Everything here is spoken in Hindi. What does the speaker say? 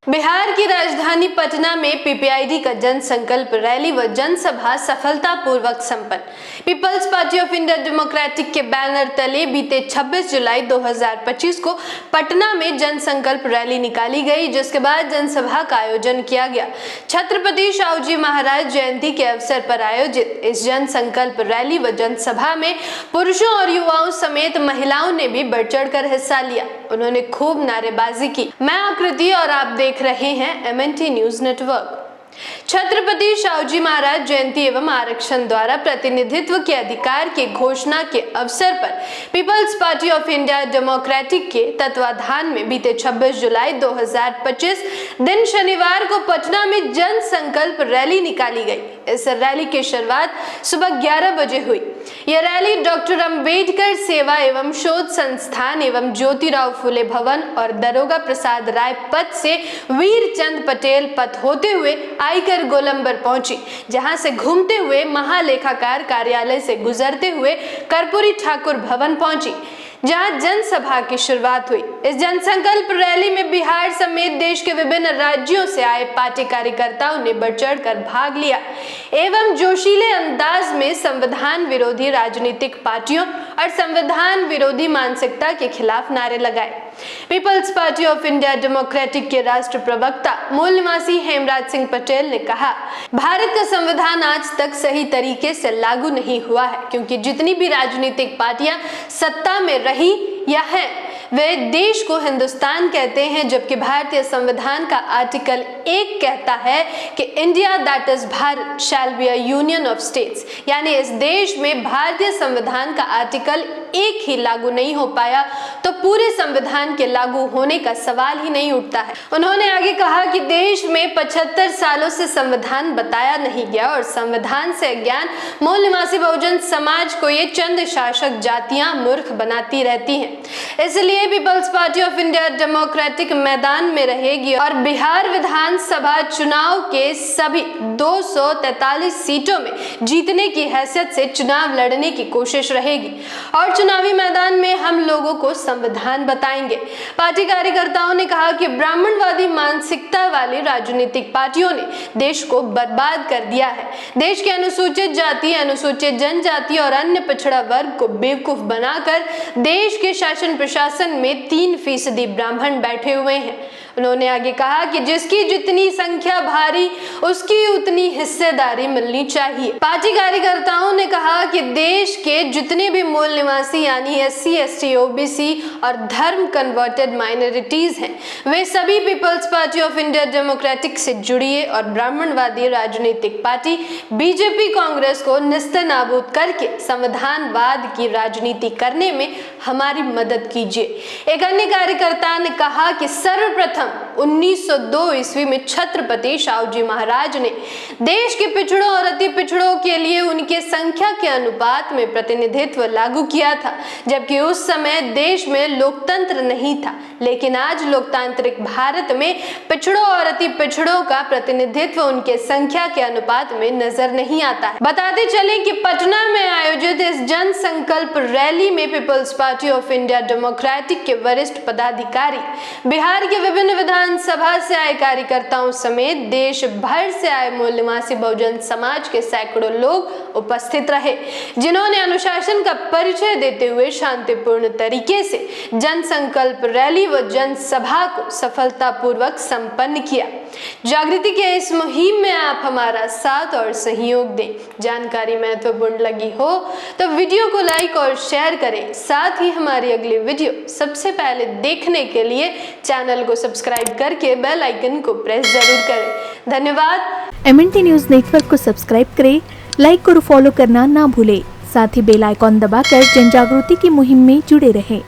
बिहार की राजधानी पटना में पीपीआईडी का जन संकल्प रैली व जनसभा सफलतापूर्वक संपन्न। Peoples Party of India Democratic के बैनर तले बीते 26 जुलाई 2025 को पटना में जन संकल्प रैली निकाली गई, जिसके बाद जनसभा का आयोजन किया गया। छत्रपति शाहूजी महाराज जयंती के अवसर पर आयोजित इस जन संकल्प रैली व जनसभा में पुरुषों और युवाओं समेत महिलाओं ने भी बढ़ चढ़कर हिस्सा लिया। उन्होंने खूब नारेबाजी की। मैं आकृति और आप देख रहे हैं MNT news network. Chhatrapati Shahuji Maharaj जयंती एवं आरक्षण द्वारा प्रतिनिधित्व के अधिकार की घोषणा के अवसर पर Peoples Party of India Democratic के तत्वाधान में बीते 26 जुलाई 2025 दिन शनिवार को पटना में जन संकल्प रैली निकाली गई। इस रैली की शुरुआत सुबह 11 बजे हुई। यह रैली डॉक्टर अंबेडकर सेवा एवं शोध संस्थान एवं ज्योतिराव फुले भवन और दरोगा प्रसाद राय पथ से वीर चंद पटेल पथ होते हुए आईकर गोलंबर पहुंची, जहां से घूमते हुए महालेखाकार कार्यालय से गुजरते हुए कर्पूरी ठाकुर भवन पहुंची, जहां जनसभा की शुरुआत हुई। इस जनसंकल्प रैली में बिहार समेत देश के विभिन्न राज्यों से आए पार्टी कार्यकर्ताओं ने बढ़ चढ़कर भाग लिया एवं जोशीले अंदाज में संविधान विरोधी राजनीतिक पार्टियों और संविधान विरोधी मानसिकता के खिलाफ नारे लगाए। Peoples Party of India Democratic के राष्ट्र प्रवक्ता मूल निवासी हेमराज सिंह पटेल ने कहा, भारत का संविधान आज तक सही तरीके से लागू नहीं हुआ है, क्योंकि जितनी भी राजनीतिक पार्टियां सत्ता में रही या है वे देश को हिंदुस्तान कहते हैं, जबकि भारतीय संविधान का आर्टिकल 1 कहता है कि India that is Bharat shall be a union of states, यानी इस देश में भारतीय संविधान का आर्टिकल 1 ही लागू नहीं हो पाया तो पूरे संविधान के लागू होने का सवाल ही नहीं उठता है। उन्होंने आगे कहा कि देश में 75 सालों से संविधान बताया नहीं गया और संविधान से अज्ञान मूल निवासी बहुजन समाज को ये चंद शासक जातियां मूर्ख बनाती रहती हैं। इसलिए Peoples Party of India Democratic मैदान में रहेगी और बिहार विधानसभा चुनाव के सभी 243 सीटों में जीतने की हैसियत से चुनाव लड़ने की कोशिश रहेगी और चुनावी मैदान में हम लोगों को संविधान बताएंगे। पार्टी कार्यकर्ताओं ने कहा कि ब्राह्मणवादी मानसिकता वाली राजनीतिक पार्टियों ने देश को बर्बाद कर दिया है। देश के अनुसूचित जाति, अनुसूचित जनजाति और अन्य पिछड़ा वर्ग को बेवकूफ बनाकर देश के शासन प्रशासन में 3% ब्राह्मण बैठे हुए हैं। उन्होंने आगे कहा कि जिसकी जितनी संख्या भारी उसकी उतनी हिस्सेदारी मिलनी चाहिए। पार्टी कार्यकर्ताओं ने कहा कि देश के जितने भी मूल निवासी यानी SC, ST, OBC और धर्म कन्वर्टेड माइनॉरिटीज हैं, वे सभी Peoples Party of India Democratic से जुड़िए और ब्राह्मणवादी राजनीतिक पार्टी बीजेपी कांग्रेस को निस्तेनाबूद करके संविधानवाद की राजनीति करने में हमारी मदद कीजिए। एक अन्य कार्यकर्ता ने कहा कि सर्वप्रथम 1902 ईस्वी में छत्रपति शाहूजी महाराज ने देश के पिछड़ों और अति पिछड़ों के लिए उनके संख्या के अनुपात में प्रतिनिधित्व लागू किया था, जबकि उस समय देश में लोकतंत्र नहीं था। लेकिन आज लोकतांत्रिक भारत में पिछड़ों और अति पिछड़ों का प्रतिनिधित्व उनके संख्या के अनुपात में नजर नहीं आता है। बताते चले कि पटना में आयोजित इस जन संकल्प रैली में Peoples Party of India Democratic के वरिष्ठ पदाधिकारी, बिहार के विभिन्न विधानसभा से आए कार्यकर्ताओं समेत देश भर से आए मूल निवासी बहुजन समाज के सैकड़ों लोग उपस्थित रहे, जिन्होंने अनुशासन का परिचय देते हुए शांतिपूर्ण तरीके से जन संकल्प रैली व जनसभा को सफलतापूर्वक संपन्न किया। जागृति के इस मुहिम में आप हमारा साथ और सहयोग दें। जानकारी महत्वपूर्ण लगी हो तो वीडियो को लाइक और शेयर करें। साथ ही हमारी अगली वीडियो सबसे पहले देखने के लिए चैनल को सब्सक्राइब करके बेल आइकन को प्रेस जरूर करें। धन्यवाद। MNT न्यूज नेटवर्क को सब्सक्राइब करें, लाइक और फॉलो करना ना भूलें। साथ ही बेल आइकॉन दबाकर जन जागृति की मुहिम में जुड़े रहें।